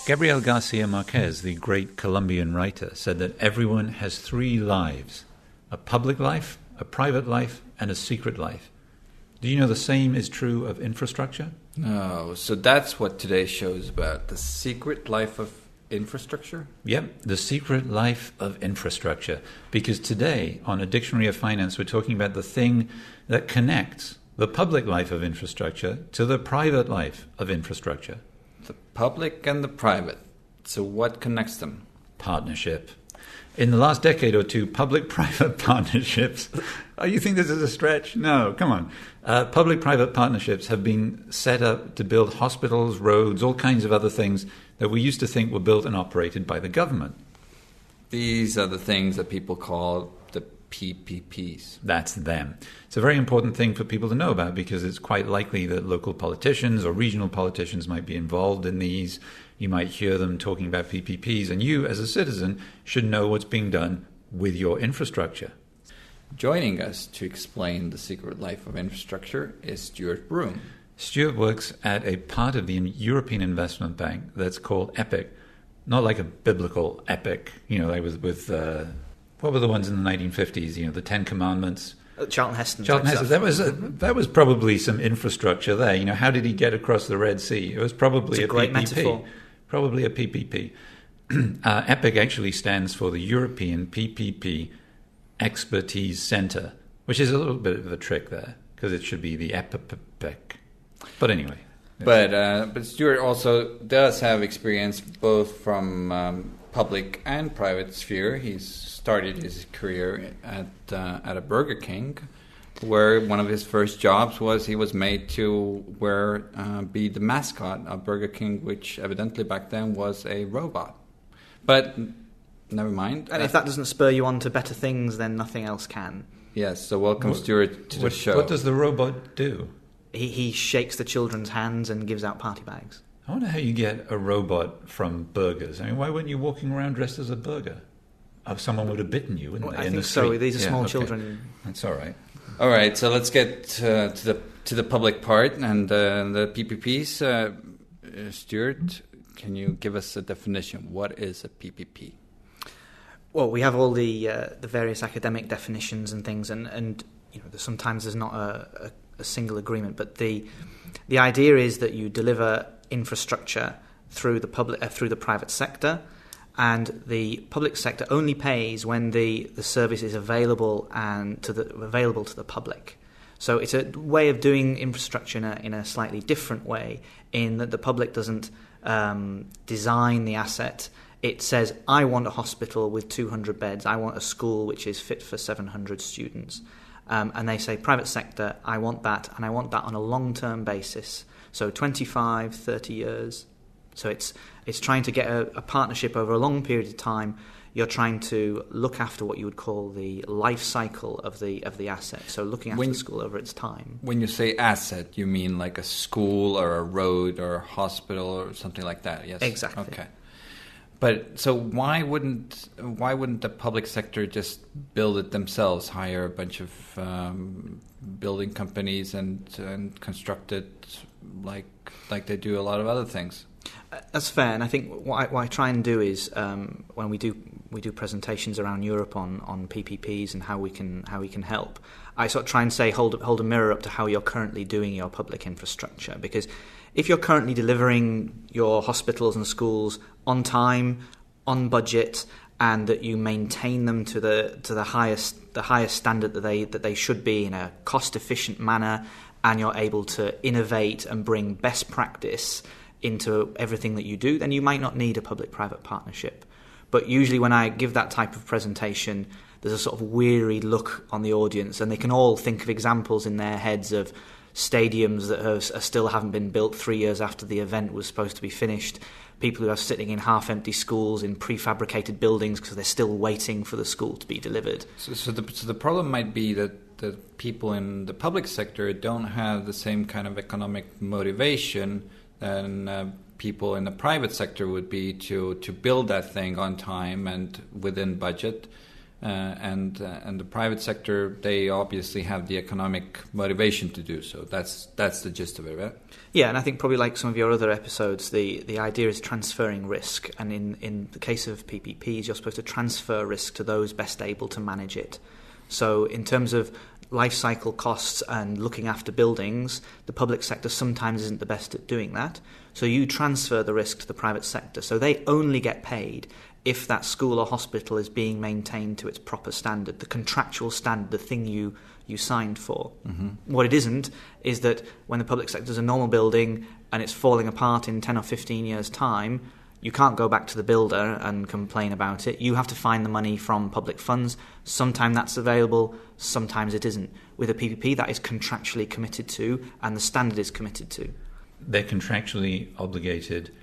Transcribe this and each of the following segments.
Gabriel García Márquez, the great Colombian writer, said that everyone has three lives: a public life, a private life, and a secret life. Do you know the same is true of infrastructure? No, so that's what today's show is about, the secret life of infrastructure? Yep, the secret life of infrastructure. Because today, on A Dictionary of Finance, we're talking about the thing that connects the public life of infrastructure to the private life of infrastructure. The public and the private. So what connects them? Partnership. In the last decade or two, public-private partnerships... Oh, you think this is a stretch? No, come on. Public-private partnerships have been set up to build hospitals, roads, all kinds of other things that we used to think were built and operated by the government. These are the things that people call the PPPs. That's them. It's a very important thing for people to know about because it's quite likely that local politicians or regional politicians might be involved in these. You might hear them talking about PPPs, and you, as a citizen, should know what's being done with your infrastructure. Joining us to explain the secret life of infrastructure is Stuart Broom. Stuart works at a part of the European Investment Bank that's called EPIC. Not like a biblical epic, like with what were the ones in the 1950s, the Ten Commandments? Charlton Heston. That was probably some infrastructure there. How did he get across the Red Sea? It was probably a great PPP. Metaphor. Probably a PPP. EPIC actually stands for the European PPP Expertise Center, which is a little bit of a trick there, because it should be the EPIC. But anyway. But Stuart also does have experience both from public and private sphere. He's started his career at a Burger King, where one of his first jobs was he was made to be the mascot of Burger King, which evidently back then was a robot. But never mind. And if that doesn't spur you on to better things, then nothing else can. Yes, so welcome, Stuart, to the show. What does the robot do? He shakes the children's hands and gives out party bags. I wonder how you get a robot from burgers. I mean, why weren't you walking around dressed as a burger? Oh, someone would have bitten you, wouldn't they? I think so. These are small children. That's all right. All right, so let's get to the public part and the PPPs. Stuart, can you give us a definition? What is a PPP? Well, we have all the various academic definitions and things, and sometimes there's not a single agreement. But the idea is that you deliver infrastructure through the private sector, and the public sector only pays when the service is available to the public. So it's a way of doing infrastructure in a slightly different way, in that the public doesn't design the asset. It says, I want a hospital with 200 beds. I want a school which is fit for 700 students. And they say, private sector, I want that, and I want that on a long-term basis. So 25, 30 years. So it's trying to get a partnership over a long period of time. You're trying to look after what you would call the life cycle of the asset. So looking after the school over its time. When you say asset, you mean like a school or a road or a hospital or something like that, yes? Exactly. Okay. But so why wouldn't the public sector just build it themselves, hire a bunch of building companies and construct it like they do a lot of other things? That's fair, and I think what I try and do is when we do presentations around Europe on PPPs and how we can help, I sort of try and say hold a mirror up to how you're currently doing your public infrastructure, because if you're currently delivering your hospitals and schools on time, on budget, and that you maintain them to the highest standard that they should be in a cost efficient manner, and you're able to innovate and bring best practice into everything that you do, then you might not need a public-private partnership. But usually when I give that type of presentation, there's a sort of weary look on the audience, and they can all think of examples in their heads of stadiums that still haven't been built 3 years after the event was supposed to be finished, people who are sitting in half-empty schools in prefabricated buildings because they're still waiting for the school to be delivered. So the problem might be that the people in the public sector don't have the same kind of economic motivation than people in the private sector would be to build that thing on time and within budget. and the private sector, they obviously have the economic motivation to do so. That's the gist of it, right? Yeah, and I think probably like some of your other episodes, the idea is transferring risk. And in the case of PPPs, you're supposed to transfer risk to those best able to manage it. So in terms of life cycle costs and looking after buildings, the public sector sometimes isn't the best at doing that. So you transfer the risk to the private sector. So they only get paid if that school or hospital is being maintained to its proper standard, the contractual standard, the thing you signed for. Mm-hmm. What it isn't is that when the public sector is a normal building and it's falling apart in 10 or 15 years' time, you can't go back to the builder and complain about it. You have to find the money from public funds. Sometimes that's available, sometimes it isn't. With a PPP, that is contractually committed to, and the standard is committed to. They're contractually obligated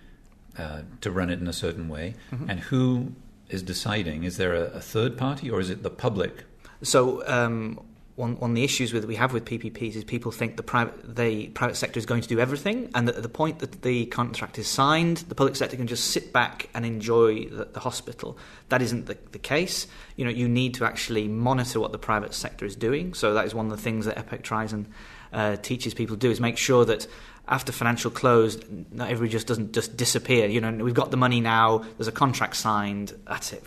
to run it in a certain way. Mm-hmm. And who is deciding? Is there a third party, or is it the public? So one of the issues we have with PPPs is people think the private sector is going to do everything, and at the point that the contract is signed, the public sector can just sit back and enjoy the hospital. That isn't the case. You need to actually monitor what the private sector is doing. So that is one of the things that EPEC tries and teaches people to do, is make sure that after financial close, not everybody just doesn't just disappear. We've got the money now. There's a contract signed. That's it.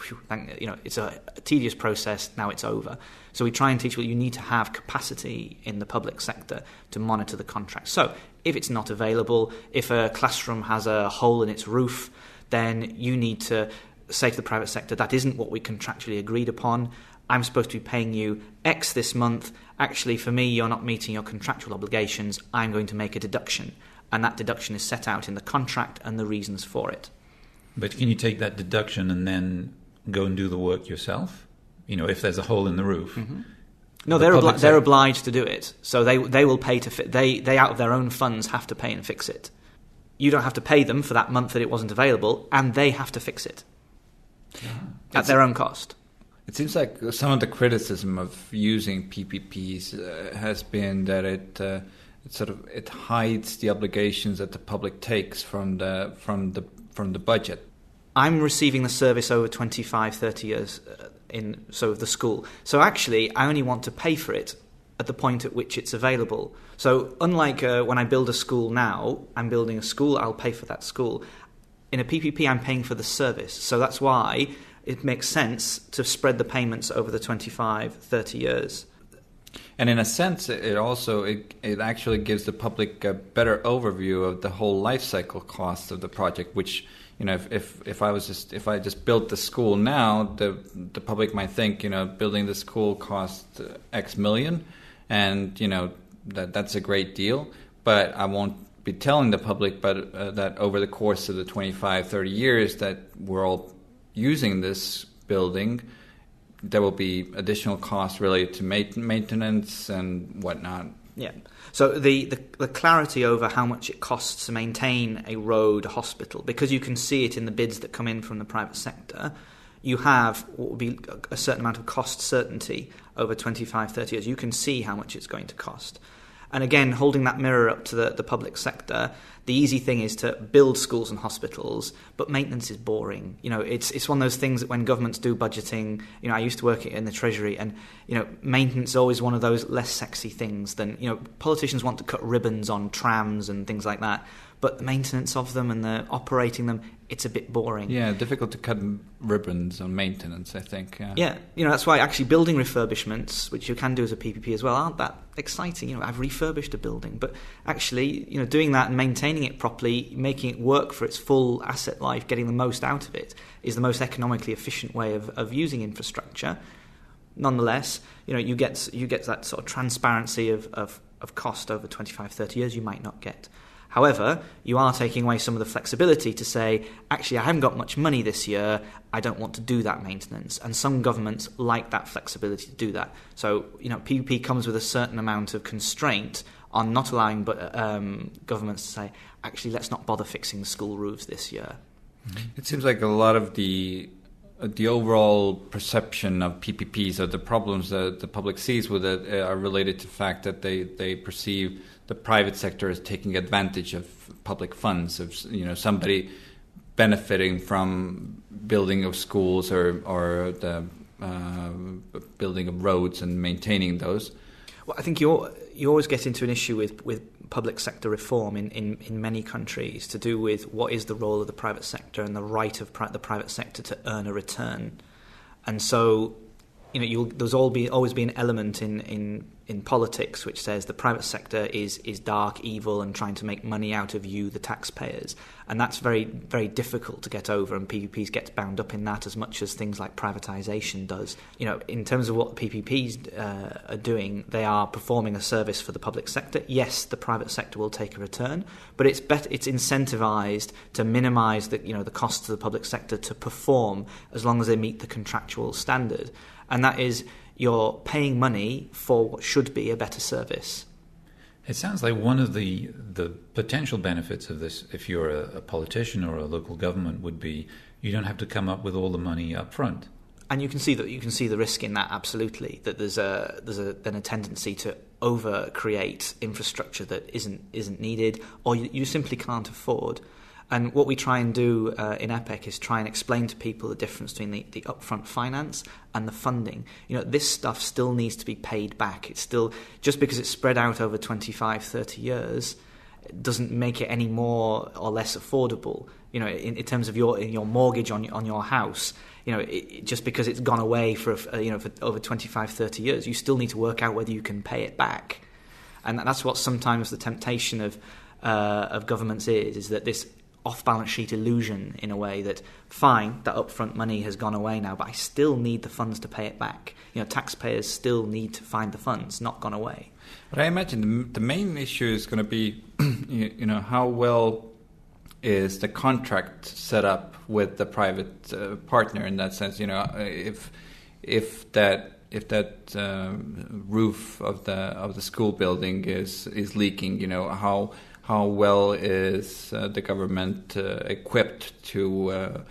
It's a tedious process. Now it's over. So we try and teach you need to have capacity in the public sector to monitor the contract. So if it's not available, if a classroom has a hole in its roof, then you need to say to the private sector, that isn't what we contractually agreed upon. I'm supposed to be paying you X this month. Actually, for me, you're not meeting your contractual obligations. I'm going to make a deduction. And that deduction is set out in the contract and the reasons for it. But can you take that deduction and then go and do the work yourself? If there's a hole in the roof. Mm-hmm. No, they're obliged to do it. So they will pay to fit. They out of their own funds have to pay and fix it. You don't have to pay them for that month that it wasn't available, and they have to fix it at their own cost. It seems like some of the criticism of using PPPs has been that it hides the obligations that the public takes from the budget. I'm receiving the service over 25, 30 years of the school. So actually, I only want to pay for it at the point at which it's available. So unlike when I build a school now, I'm building a school, I'll pay for that school. In a PPP, I'm paying for the service. So that's why it makes sense to spread the payments over the 25, 30 years. And in a sense, it actually gives the public a better overview of the whole life cycle cost of the project, which, if I just built the school now, the public might think, building the school cost X million, and that's a great deal. But I won't be telling the public, that over the course of the 25, 30 years that we're all using this building, there will be additional costs related to maintenance and whatnot. Yeah. So the clarity over how much it costs to maintain a road, a hospital, because you can see it in the bids that come in from the private sector, you have what would be a certain amount of cost certainty over 25, 30 years. You can see how much it's going to cost. And again, holding that mirror up to the public sector, the easy thing is to build schools and hospitals, but maintenance is boring. It's one of those things that when governments do budgeting, I used to work in the Treasury, and maintenance is always one of those less sexy things than, politicians want to cut ribbons on trams and things like that, but the maintenance of them and the operating them, it's a bit boring. Yeah, difficult to cut ribbons on maintenance, I think. Yeah, that's why actually building refurbishments, which you can do as a PPP as well, aren't that exciting. I've refurbished a building, but actually, doing that and maintaining it properly, making it work for its full asset life, getting the most out of it, is the most economically efficient way of using infrastructure. Nonetheless, you get that sort of transparency of cost over 25, 30 years you might not get. However, you are taking away some of the flexibility to say, actually, I haven't got much money this year, I don't want to do that maintenance. And some governments like that flexibility to do that. So, PPP comes with a certain amount of constraint on not allowing governments to say, actually, let's not bother fixing the school roofs this year. It seems like a lot of the overall perception of PPPs, or the problems that the public sees with it, are related to the fact that they perceive the private sector as taking advantage of public funds, of somebody benefiting from building of schools or the building of roads and maintaining those. Well, I think you always get into an issue with public sector reform in many countries to do with what is the role of the private sector and the right of the private sector to earn a return. And so, there's always be an element in politics which says the private sector is dark, evil, and trying to make money out of you, the taxpayers. And that's very, very difficult to get over, and PPPs gets bound up in that as much as things like privatisation does. In terms of what the PPPs are doing, they are performing a service for the public sector. Yes, the private sector will take a return, but it's incentivised to minimise the cost to the public sector to perform as long as they meet the contractual standard. And that is, you're paying money for what should be a better service. It sounds like one of the potential benefits of this, if you're a politician or a local government, would be you don't have to come up with all the money up front. And you can see the risk in that, absolutely. That there's then a tendency to over create infrastructure that isn't needed, or you simply can't afford. And what we try and do in EPEC is try and explain to people the difference between the upfront finance and the funding. This stuff still needs to be paid back. It's still, just because it's spread out over 25, 30 years, it doesn't make it any more or less affordable. In terms of your mortgage on your house, just because it's gone away for over 25, 30 years, you still need to work out whether you can pay it back. And that's what sometimes the temptation of governments is that this off-balance sheet illusion, in a way, that fine, that upfront money has gone away now, but I still need the funds to pay it back. Taxpayers still need to find the funds, not gone away. But I imagine the main issue is going to be, how well is the contract set up with the private partner in that sense. If that roof of the school building is leaking, how well is the government equipped to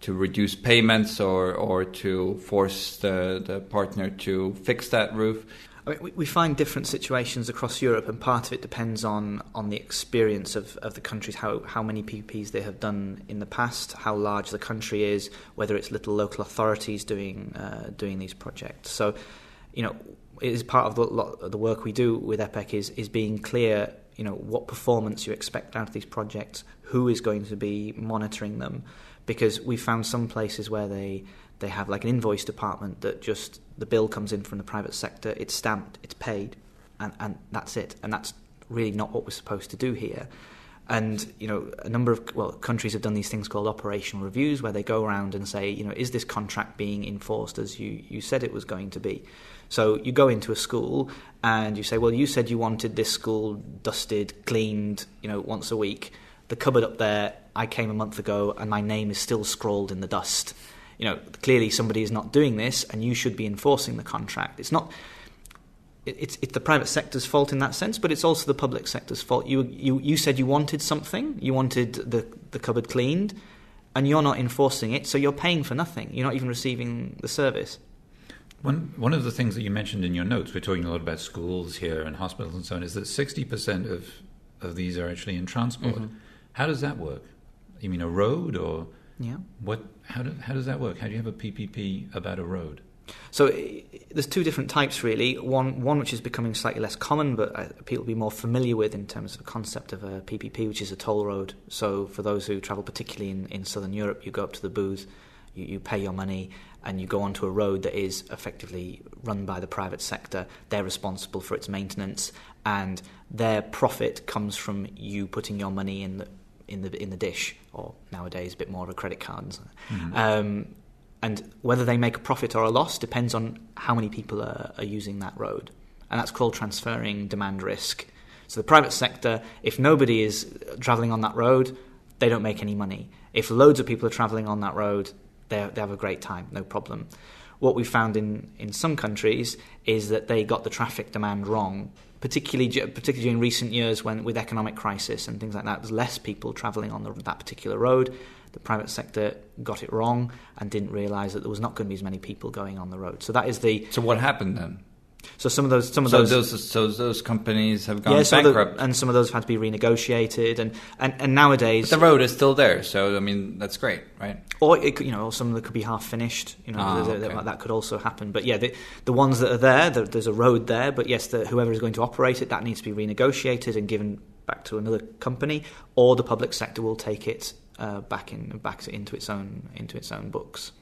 reduce payments or to force the partner to fix that roof? I mean, we find different situations across Europe, and part of it depends on the experience of the countries, how many PPPs they have done in the past, how large the country is, whether it's little local authorities doing these projects. So, it is part of the work we do with EPEC is being clear, what performance you expect out of these projects, who is going to be monitoring them, because we found some places where they have like an invoice department that just the bill comes in from the private sector, it's stamped, it's paid, and that's it. And that's really not what we're supposed to do here. And, a number of countries have done these things called operational reviews, where they go around and say, is this contract being enforced as you said it was going to be? So you go into a school and you say, well, you said you wanted this school dusted, cleaned, once a week. The cupboard up there, I came a month ago and my name is still scrawled in the dust. Clearly somebody is not doing this, and you should be enforcing the contract. It's not. It's the private sector's fault in that sense, but it's also the public sector's fault. You said you wanted something, you wanted the cupboard cleaned, and you're not enforcing it, so you're paying for nothing. You're not even receiving the service. One of the things that you mentioned in your notes, we're talking a lot about schools here and hospitals and so on, is that 60% of these are actually in transport. Mm-hmm. How does that work? You mean a road, or yeah? How does that work? How do you have a PPP about a road? So there's two different types, really. One which is becoming slightly less common, but people will be more familiar with in terms of the concept of a PPP, which is a toll road. So for those who travel particularly in Southern Europe, you go up to the booth, you pay your money, and you go onto a road that is effectively run by the private sector. They're responsible for its maintenance, and their profit comes from you putting your money in the dish, or nowadays a bit more of a credit card. Mm-hmm. And whether they make a profit or a loss depends on how many people are using that road. And that's called transferring demand risk. So the private sector, if nobody is travelling on that road, they don't make any money. If loads of people are travelling on that road, they have a great time, no problem. What we found in some countries is that they got the traffic demand wrong, particularly in recent years when with economic crisis and things like that, there's less people travelling on that particular road. The private sector got it wrong and didn't realise that there was not going to be as many people going on the road. So that is the... So what happened then? So some of those companies have gone bankrupt, and some of those have had to be renegotiated, and nowadays but the road is still there. So I mean, that's great, right? Or or some of them could be half finished. That could also happen. But yeah, the ones that are there's a road there. But yes, whoever is going to operate it, that needs to be renegotiated and given back to another company, or the public sector will take it back into its own books.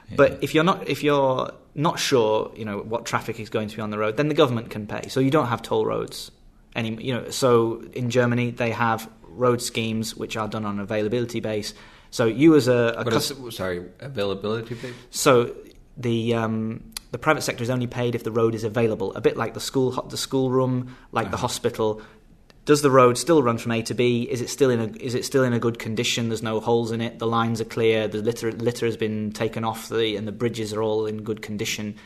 Yeah. But if you're not sure, what traffic is going to be on the road, then the government can pay. So you don't have toll roads So in Germany they have road schemes which are done on an availability base. So you as availability base. So the private sector is only paid if the road is available. A bit like the school room, like the hospital. Does the road still run from A to B? Is it still in a good condition? There's no holes in it. The lines are clear. The litter has been taken off, and the bridges are all in good condition.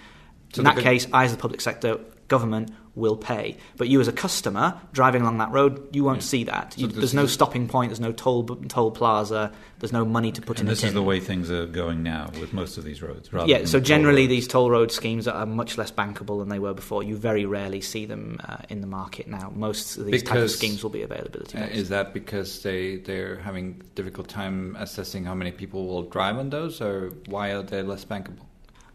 So in that case, I, as the public sector government, will pay. But you, as a customer driving along that road, you won't see that. There's no stopping point. There's no toll plaza. There's no money to put in. And this is the way things are going now with most of these roads. So generally these toll road schemes are much less bankable than they were before. You very rarely see them in the market now. Most of these types of schemes will be availability based. Is that because they're having difficult time assessing how many people will drive on those, or why are they less bankable?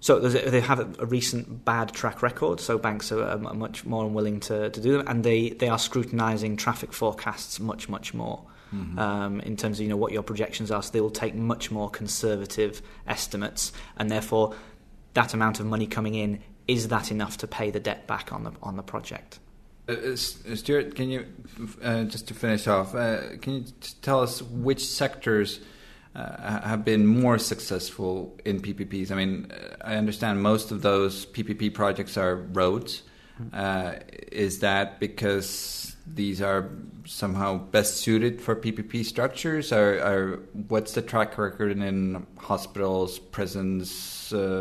So they have a recent bad track record, so banks are much more unwilling to do them, and they are scrutinising traffic forecasts much more in terms of what your projections are. So they will take much more conservative estimates, and therefore that amount of money coming in, is that enough to pay the debt back on the project? Stuart, can you just to finish off? Can you tell us which sectors have been more successful in PPPs? I mean, I understand most of those PPP projects are roads. Is that because these are somehow best suited for PPP structures, or what's the track record in hospitals, prisons,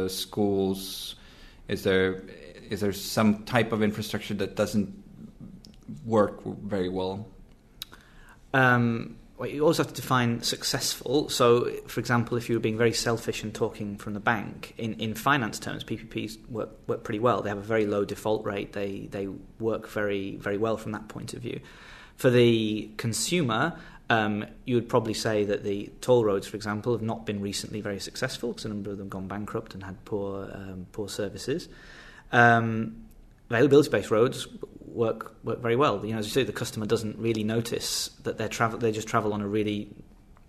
schools? Is there some type of infrastructure that doesn't work very well? You also have to define successful. So, for example, if you were being very selfish and talking from the bank, in finance terms, PPPs work pretty well. They have a very low default rate. They work very, very well from that point of view. For the consumer, you would probably say that the toll roads, for example, have not been recently very successful because a number of them have gone bankrupt and had poor services. Availability-based roads work very well. As you say, the customer doesn't really notice that they just travel on a really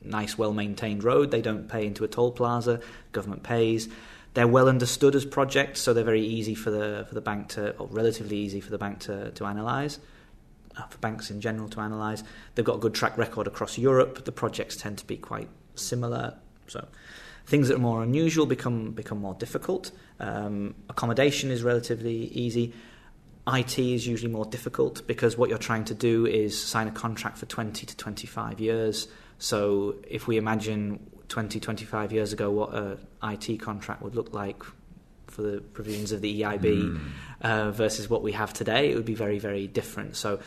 nice, well-maintained road. They don't pay into a toll plaza. Government pays. They're well understood as projects, so they're very easy for the bank to, or relatively easy for the bank to analyse. For banks in general to analyse. They've got a good track record across Europe. The projects tend to be quite similar. So things that are more unusual become more difficult. Accommodation is relatively easy. IT is usually more difficult because what you're trying to do is sign a contract for 20 to 25 years. So if we imagine 20, 25 years ago what an IT contract would look like for the provisions of the EIB versus what we have today, it would be very, very different. So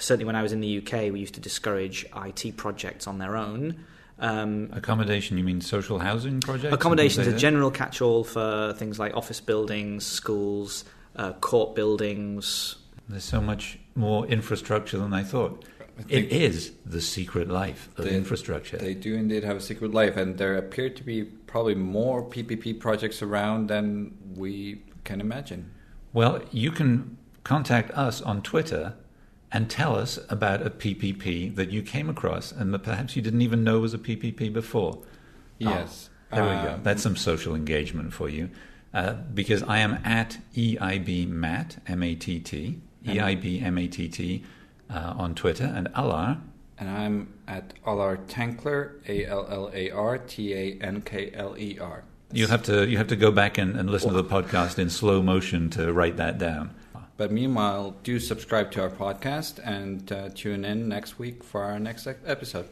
certainly when I was in the UK, we used to discourage IT projects on their own. Accommodation, you mean social housing projects? Accommodation is a general catch-all for things like office buildings, schools, court buildings. There's so much more infrastructure than I thought. It is the secret life of infrastructure. They do indeed have a secret life, and there appear to be probably more PPP projects around than we can imagine. Well, you can contact us on Twitter and tell us about a PPP that you came across and that perhaps you didn't even know was a PPP before. Yes. There we go. That's some social engagement for you. Because I am at EIB Matt, M-A-T-T, EIB M-A-T-T on Twitter, and Alar. And I'm at Alar Tankler, A-L-L-A-R-T-A-N-K-L-E-R. You have to go back and listen to the podcast in slow motion to write that down. But meanwhile, do subscribe to our podcast and tune in next week for our next episode.